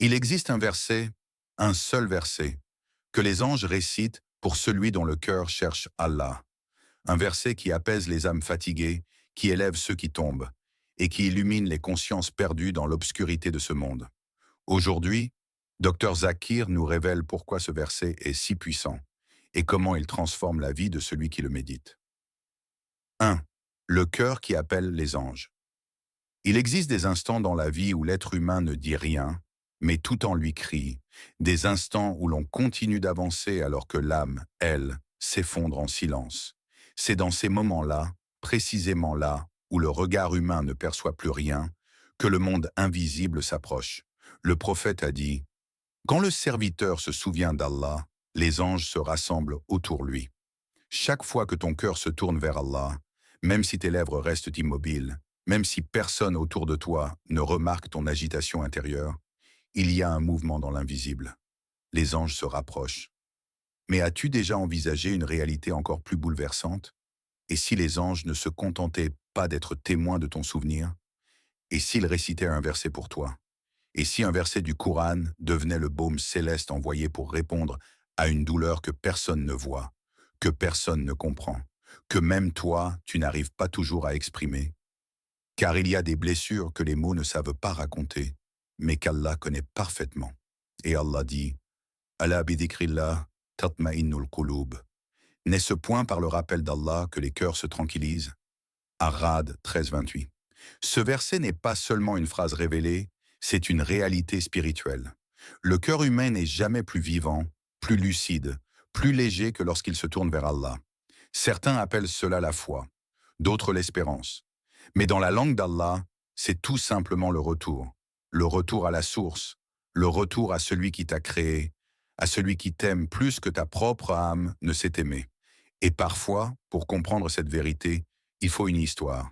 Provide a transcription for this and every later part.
Il existe un seul verset, que les anges récitent pour celui dont le cœur cherche Allah. Un verset qui apaise les âmes fatiguées, qui élève ceux qui tombent, et qui illumine les consciences perdues dans l'obscurité de ce monde. Aujourd'hui, Dr Zakir nous révèle pourquoi ce verset est si puissant et comment il transforme la vie de celui qui le médite. 1. Le cœur qui appelle les anges. Il existe des instants dans la vie où l'être humain ne dit rien, mais tout en lui crie, des instants où l'on continue d'avancer alors que l'âme, elle, s'effondre en silence. C'est dans ces moments-là, précisément là, où le regard humain ne perçoit plus rien, que le monde invisible s'approche. Le prophète a dit, « Quand le serviteur se souvient d'Allah, les anges se rassemblent autour lui. » Chaque fois que ton cœur se tourne vers Allah, même si tes lèvres restent immobiles, même si personne autour de toi ne remarque ton agitation intérieure, il y a un mouvement dans l'invisible. Les anges se rapprochent. Mais as-tu déjà envisagé une réalité encore plus bouleversante? Et si les anges ne se contentaient pas d'être témoins de ton souvenir? Et s'ils récitaient un verset pour toi? Et si un verset du Coran devenait le baume céleste envoyé pour répondre à une douleur que personne ne voit, que personne ne comprend, que même toi, tu n'arrives pas toujours à exprimer? Car il y a des blessures que les mots ne savent pas raconter, mais qu'Allah connaît parfaitement. Et Allah dit, Ala bidhikrillah tatma'innul qulub. N'est-ce point par le rappel d'Allah que les cœurs se tranquillisent? Ar-Ra'd 13-28. Ce verset n'est pas seulement une phrase révélée, c'est une réalité spirituelle. Le cœur humain n'est jamais plus vivant, plus lucide, plus léger que lorsqu'il se tourne vers Allah. Certains appellent cela la foi, d'autres l'espérance. Mais dans la langue d'Allah, c'est tout simplement le retour à la source, le retour à celui qui t'a créé, à celui qui t'aime plus que ta propre âme ne s'est aimée. Et parfois, pour comprendre cette vérité, il faut une histoire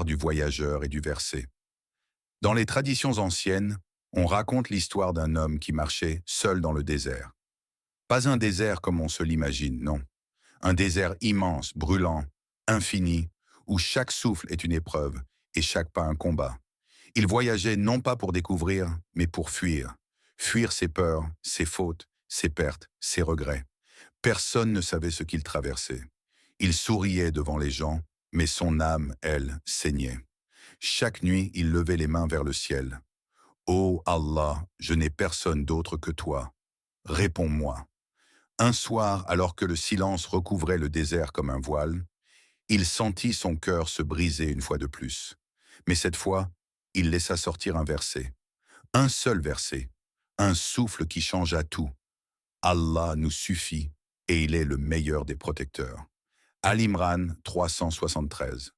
du voyageur et du verset. Dans les traditions anciennes, on raconte l'histoire d'un homme qui marchait seul dans le désert. Pas un désert comme on se l'imagine, non. Un désert immense, brûlant, infini, où chaque souffle est une épreuve et chaque pas un combat. Il voyageait non pas pour découvrir, mais pour fuir. Fuir ses peurs, ses fautes, ses pertes, ses regrets. Personne ne savait ce qu'il traversait. Il souriait devant les gens, mais son âme, elle, saignait. Chaque nuit, il levait les mains vers le ciel. « Ô Allah, je n'ai personne d'autre que toi. Réponds-moi. » Un soir, alors que le silence recouvrait le désert comme un voile, il sentit son cœur se briser une fois de plus. Mais cette fois, il laissa sortir un verset. Un seul verset. Un souffle qui changea tout. Allah nous suffit et il est le meilleur des protecteurs. Al-Imran 373.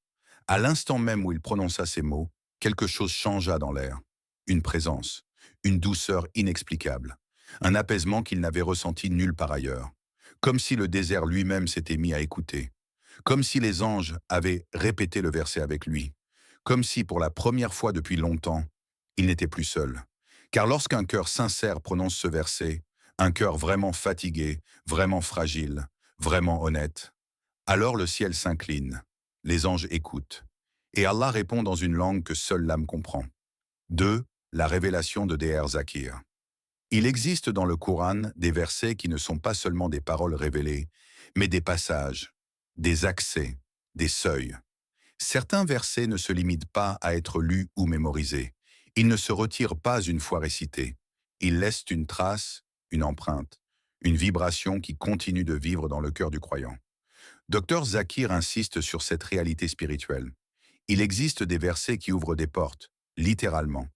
À l'instant même où il prononça ces mots, quelque chose changea dans l'air. Une présence, une douceur inexplicable, un apaisement qu'il n'avait ressenti nulle part ailleurs. Comme si le désert lui-même s'était mis à écouter. Comme si les anges avaient répété le verset avec lui. Comme si, pour la première fois depuis longtemps, il n'était plus seul. Car lorsqu'un cœur sincère prononce ce verset, un cœur vraiment fatigué, vraiment fragile, vraiment honnête, alors le ciel s'incline, les anges écoutent, et Allah répond dans une langue que seule l'âme comprend. 2. La révélation de Dr Zakir. Il existe dans le Coran des versets qui ne sont pas seulement des paroles révélées, mais des passages, des accès, des seuils. Certains versets ne se limitent pas à être lus ou mémorisés. Ils ne se retirent pas une fois récités. Ils laissent une trace, une empreinte, une vibration qui continue de vivre dans le cœur du croyant. Dr Zakir insiste sur cette réalité spirituelle. Il existe des versets qui ouvrent des portes, littéralement.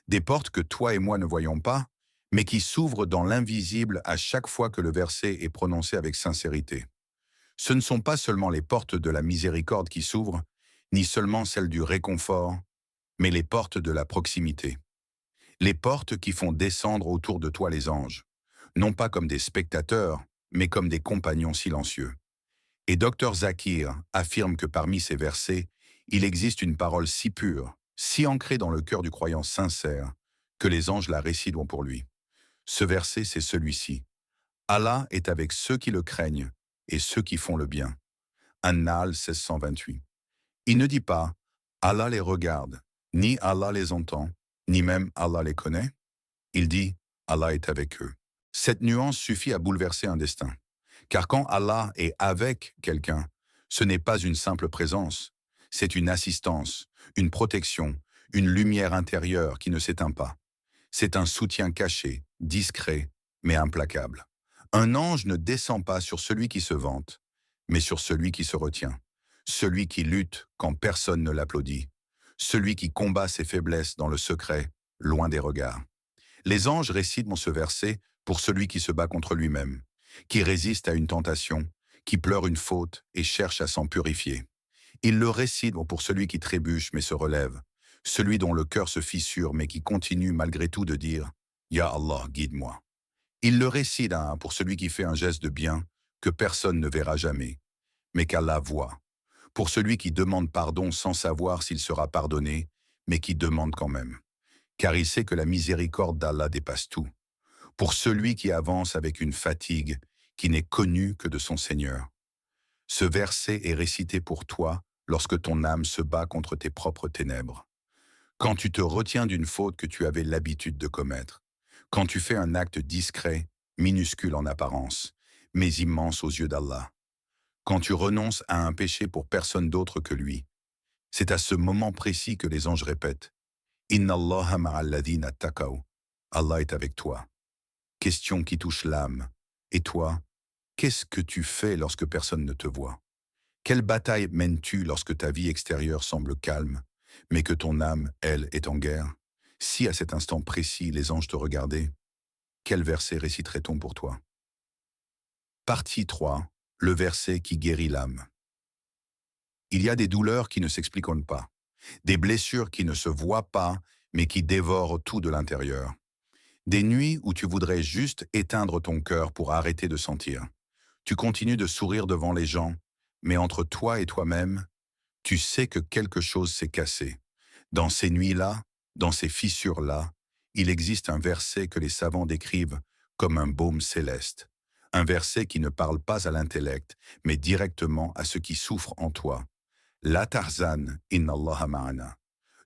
Des portes que toi et moi ne voyons pas, mais qui s'ouvrent dans l'invisible à chaque fois que le verset est prononcé avec sincérité. Ce ne sont pas seulement les portes de la miséricorde qui s'ouvrent, ni seulement celles du réconfort, mais les portes de la proximité. Les portes qui font descendre autour de toi les anges, non pas comme des spectateurs, mais comme des compagnons silencieux. Et Dr Zakir affirme que parmi ces versets, il existe une parole si pure, si ancrée dans le cœur du croyant sincère, que les anges la récitent pour lui. Ce verset, c'est celui-ci. Allah est avec ceux qui le craignent et ceux qui font le bien. An-Nahl 1628. Il ne dit pas « Allah les regarde », ni « Allah les entend », ni même « Allah les connaît ». Il dit, Allah est avec eux. Cette nuance suffit à bouleverser un destin. Car quand Allah est avec quelqu'un, ce n'est pas une simple présence, c'est une assistance, une protection, une lumière intérieure qui ne s'éteint pas. C'est un soutien caché, discret, mais implacable. Un ange ne descend pas sur celui qui se vante, mais sur celui qui se retient, celui qui lutte quand personne ne l'applaudit, celui qui combat ses faiblesses dans le secret, loin des regards. Les anges récitent ce verset pour celui qui se bat contre lui-même, qui résiste à une tentation, qui pleure une faute et cherche à s'en purifier. Ils le récitent pour celui qui trébuche mais se relève, celui dont le cœur se fissure mais qui continue malgré tout de dire « Ya Allah, guide-moi ». Ils le récitent pour celui qui fait un geste de bien que personne ne verra jamais, mais qu'Allah voit, pour celui qui demande pardon sans savoir s'il sera pardonné, mais qui demande quand même, car il sait que la miséricorde d'Allah dépasse tout, pour celui qui avance avec une fatigue qui n'est connue que de son Seigneur. Ce verset est récité pour toi lorsque ton âme se bat contre tes propres ténèbres. Quand tu te retiens d'une faute que tu avais l'habitude de commettre. Quand tu fais un acte discret, minuscule en apparence, mais immense aux yeux d'Allah. Quand tu renonces à un péché pour personne d'autre que lui. C'est à ce moment précis que les anges répètent « Inna Allaha ma'alladhina taqaw » Allah est avec toi. Question qui touche l'âme. Et toi, qu'est-ce que tu fais lorsque personne ne te voit? Quelle bataille mènes-tu lorsque ta vie extérieure semble calme, mais que ton âme, elle, est en guerre? Si à cet instant précis les anges te regardaient, quel verset réciterait-on pour toi? Partie 3. Le verset qui guérit l'âme. Il y a des douleurs qui ne s'expliquent pas, des blessures qui ne se voient pas, mais qui dévorent tout de l'intérieur. Des nuits où tu voudrais juste éteindre ton cœur pour arrêter de sentir. Tu continues de sourire devant les gens, mais entre toi et toi-même, tu sais que quelque chose s'est cassé. Dans ces nuits-là, dans ces fissures-là, il existe un verset que les savants décrivent comme un baume céleste. Un verset qui ne parle pas à l'intellect, mais directement à ce qui souffre en toi. La tahzan, inna Allaha ma'ana.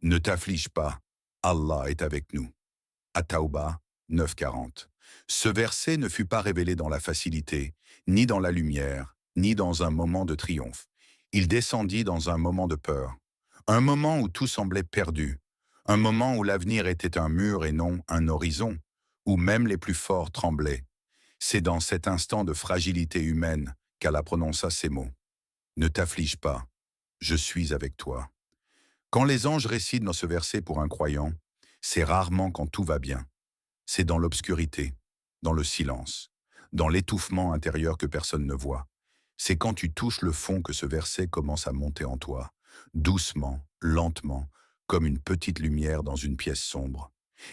Ne t'afflige pas, Allah est avec nous. At-Tawbah 9:40. Ce verset ne fut pas révélé dans la facilité, ni dans la lumière, ni dans un moment de triomphe. Il descendit dans un moment de peur, un moment où tout semblait perdu, un moment où l'avenir était un mur et non un horizon, où même les plus forts tremblaient. C'est dans cet instant de fragilité humaine qu'Allah prononça ces mots. Ne t'afflige pas, je suis avec toi. Quand les anges récitent dans ce verset pour un croyant, c'est rarement quand tout va bien. C'est dans l'obscurité, dans le silence, dans l'étouffement intérieur que personne ne voit. C'est quand tu touches le fond que ce verset commence à monter en toi, doucement, lentement, comme une petite lumière dans une pièce sombre.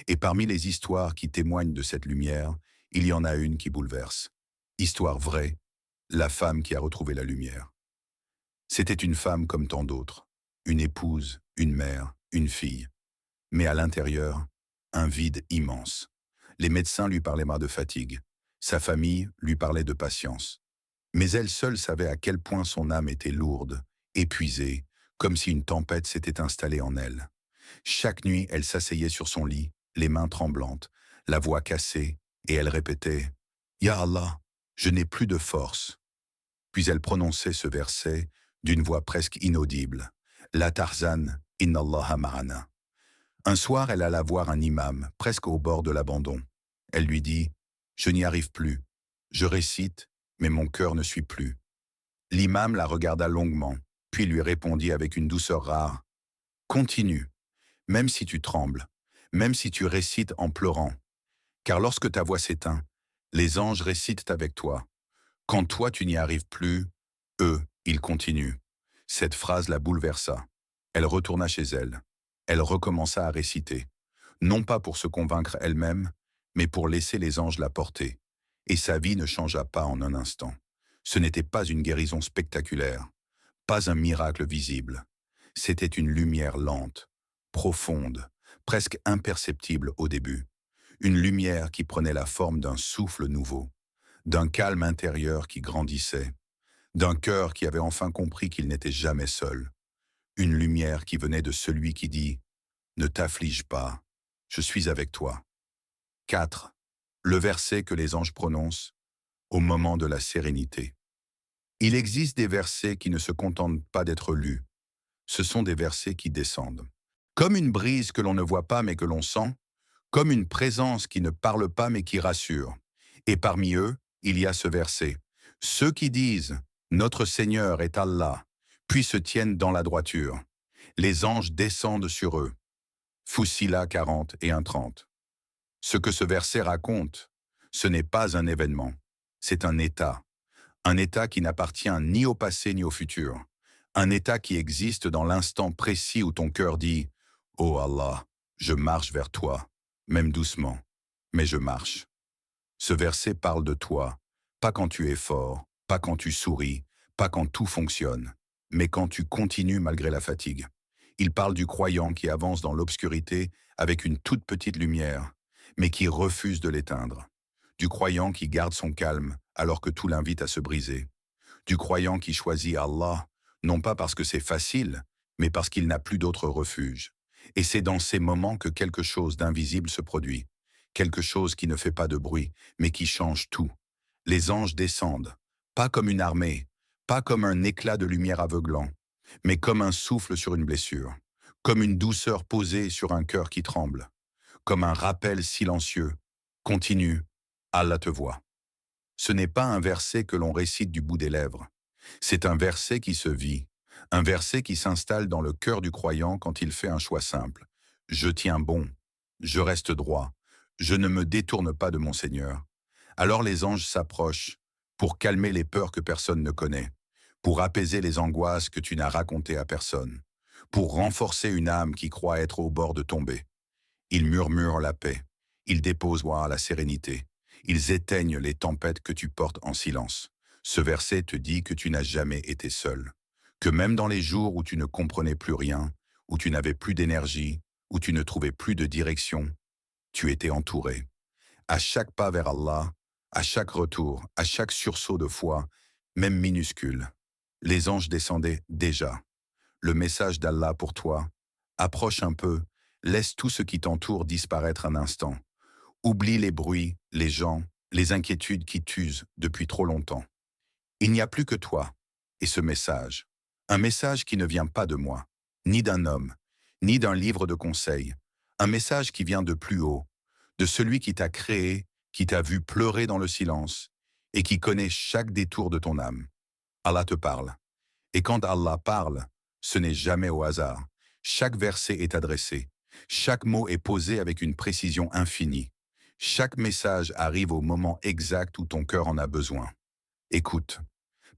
Et parmi les histoires qui témoignent de cette lumière, il y en a une qui bouleverse. Histoire vraie, la femme qui a retrouvé la lumière. C'était une femme comme tant d'autres, une épouse, une mère, une fille. Mais à l'intérieur, un vide immense. Les médecins lui parlaient de fatigue. Sa famille lui parlait de patience. Mais elle seule savait à quel point son âme était lourde, épuisée, comme si une tempête s'était installée en elle. Chaque nuit, elle s'asseyait sur son lit, les mains tremblantes, la voix cassée, et elle répétait « Ya Allah, je n'ai plus de force ». Puis elle prononçait ce verset d'une voix presque inaudible « La Tarzan, inna Allaha ma'ana ». Un soir, elle alla voir un imam, presque au bord de l'abandon. Elle lui dit « Je n'y arrive plus. Je récite, mais mon cœur ne suit plus. » L'imam la regarda longuement, puis lui répondit avec une douceur rare « Continue, même si tu trembles, même si tu récites en pleurant. Car lorsque ta voix s'éteint, les anges récitent avec toi. Quand toi tu n'y arrives plus, eux, ils continuent. » Cette phrase la bouleversa. Elle retourna chez elle. Elle recommença à réciter, non pas pour se convaincre elle-même, mais pour laisser les anges la porter. Et sa vie ne changea pas en un instant. Ce n'était pas une guérison spectaculaire, pas un miracle visible. C'était une lumière lente, profonde, presque imperceptible au début. Une lumière qui prenait la forme d'un souffle nouveau, d'un calme intérieur qui grandissait, d'un cœur qui avait enfin compris qu'il n'était jamais seul. Une lumière qui venait de celui qui dit « Ne t'afflige pas, je suis avec toi ». 4. Le verset que les anges prononcent au moment de la sérénité. Il existe des versets qui ne se contentent pas d'être lus. Ce sont des versets qui descendent. Comme une brise que l'on ne voit pas mais que l'on sent, comme une présence qui ne parle pas mais qui rassure. Et parmi eux, il y a ce verset. Ceux qui disent « Notre Seigneur est Allah », puis se tiennent dans la droiture. Les anges descendent sur eux. Fussila 40 et 1:30. Ce que ce verset raconte, ce n'est pas un événement, c'est un état qui n'appartient ni au passé ni au futur, un état qui existe dans l'instant précis où ton cœur dit « Oh Allah, je marche vers toi, même doucement, mais je marche ». Ce verset parle de toi, pas quand tu es fort, pas quand tu souris, pas quand tout fonctionne, mais quand tu continues malgré la fatigue. Il parle du croyant qui avance dans l'obscurité avec une toute petite lumière, mais qui refuse de l'éteindre. Du croyant qui garde son calme alors que tout l'invite à se briser. Du croyant qui choisit Allah, non pas parce que c'est facile, mais parce qu'il n'a plus d'autre refuge. Et c'est dans ces moments que quelque chose d'invisible se produit. Quelque chose qui ne fait pas de bruit, mais qui change tout. Les anges descendent, pas comme une armée, pas comme un éclat de lumière aveuglant, mais comme un souffle sur une blessure, comme une douceur posée sur un cœur qui tremble, comme un rappel silencieux. Continue, Allah te voit. Ce n'est pas un verset que l'on récite du bout des lèvres. C'est un verset qui se vit, un verset qui s'installe dans le cœur du croyant quand il fait un choix simple. Je tiens bon, je reste droit, je ne me détourne pas de mon Seigneur. Alors les anges s'approchent pour calmer les peurs que personne ne connaît, pour apaiser les angoisses que tu n'as racontées à personne, pour renforcer une âme qui croit être au bord de tomber. Ils murmurent la paix, ils déposent la sérénité, ils éteignent les tempêtes que tu portes en silence. Ce verset te dit que tu n'as jamais été seul, que même dans les jours où tu ne comprenais plus rien, où tu n'avais plus d'énergie, où tu ne trouvais plus de direction, tu étais entouré. À chaque pas vers Allah, à chaque retour, à chaque sursaut de foi, même minuscule, les anges descendaient déjà. Le message d'Allah pour toi, approche un peu, laisse tout ce qui t'entoure disparaître un instant. Oublie les bruits, les gens, les inquiétudes qui t'usent depuis trop longtemps. Il n'y a plus que toi et ce message. Un message qui ne vient pas de moi, ni d'un homme, ni d'un livre de conseils. Un message qui vient de plus haut, de celui qui t'a créé, qui t'a vu pleurer dans le silence et qui connaît chaque détour de ton âme. Allah te parle. Et quand Allah parle, ce n'est jamais au hasard. Chaque verset est adressé. Chaque mot est posé avec une précision infinie. Chaque message arrive au moment exact où ton cœur en a besoin. Écoute,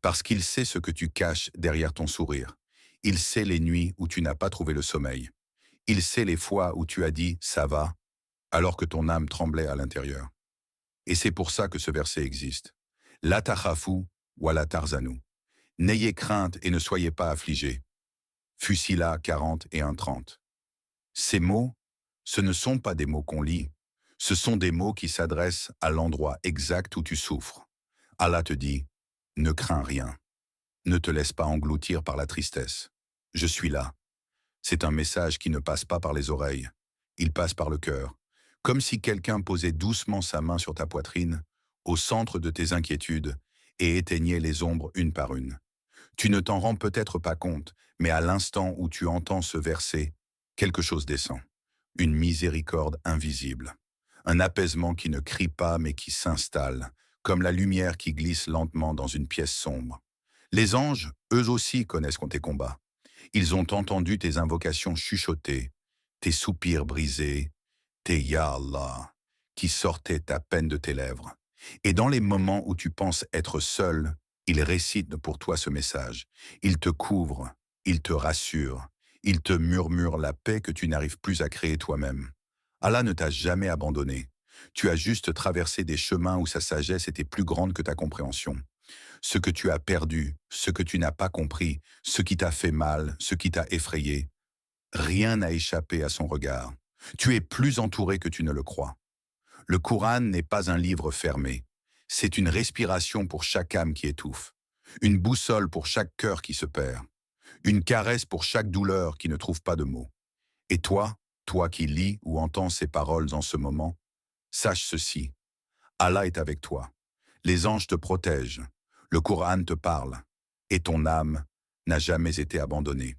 parce qu'il sait ce que tu caches derrière ton sourire. Il sait les nuits où tu n'as pas trouvé le sommeil. Il sait les fois où tu as dit « ça va » alors que ton âme tremblait à l'intérieur. Et c'est pour ça que ce verset existe. La takhafou wa la tarzanu. N'ayez crainte et ne soyez pas affligés. Fussila 40 et 1:30. Ces mots, ce ne sont pas des mots qu'on lit. Ce sont des mots qui s'adressent à l'endroit exact où tu souffres. Allah te dit, ne crains rien. Ne te laisse pas engloutir par la tristesse. Je suis là. C'est un message qui ne passe pas par les oreilles. Il passe par le cœur. Comme si quelqu'un posait doucement sa main sur ta poitrine, au centre de tes inquiétudes, et éteignait les ombres une par une. Tu ne t'en rends peut-être pas compte, mais à l'instant où tu entends ce verset, quelque chose descend. Une miséricorde invisible. Un apaisement qui ne crie pas mais qui s'installe, comme la lumière qui glisse lentement dans une pièce sombre. Les anges, eux aussi, connaissent tes combats. Ils ont entendu tes invocations chuchotées, tes soupirs brisés, tes Ya Allah, qui sortaient à peine de tes lèvres. Et dans les moments où tu penses être seul, ils récitent pour toi ce message. Ils te couvrent, ils te rassurent, ils te murmurent la paix que tu n'arrives plus à créer toi-même. Allah ne t'a jamais abandonné. Tu as juste traversé des chemins où sa sagesse était plus grande que ta compréhension. Ce que tu as perdu, ce que tu n'as pas compris, ce qui t'a fait mal, ce qui t'a effrayé, rien n'a échappé à son regard. Tu es plus entouré que tu ne le crois. Le Coran n'est pas un livre fermé. C'est une respiration pour chaque âme qui étouffe, une boussole pour chaque cœur qui se perd, une caresse pour chaque douleur qui ne trouve pas de mots. Et toi qui lis ou entends ces paroles en ce moment, Sache ceci, Allah est avec toi. Les anges te protègent, le Coran te parle, et ton âme n'a jamais été abandonnée.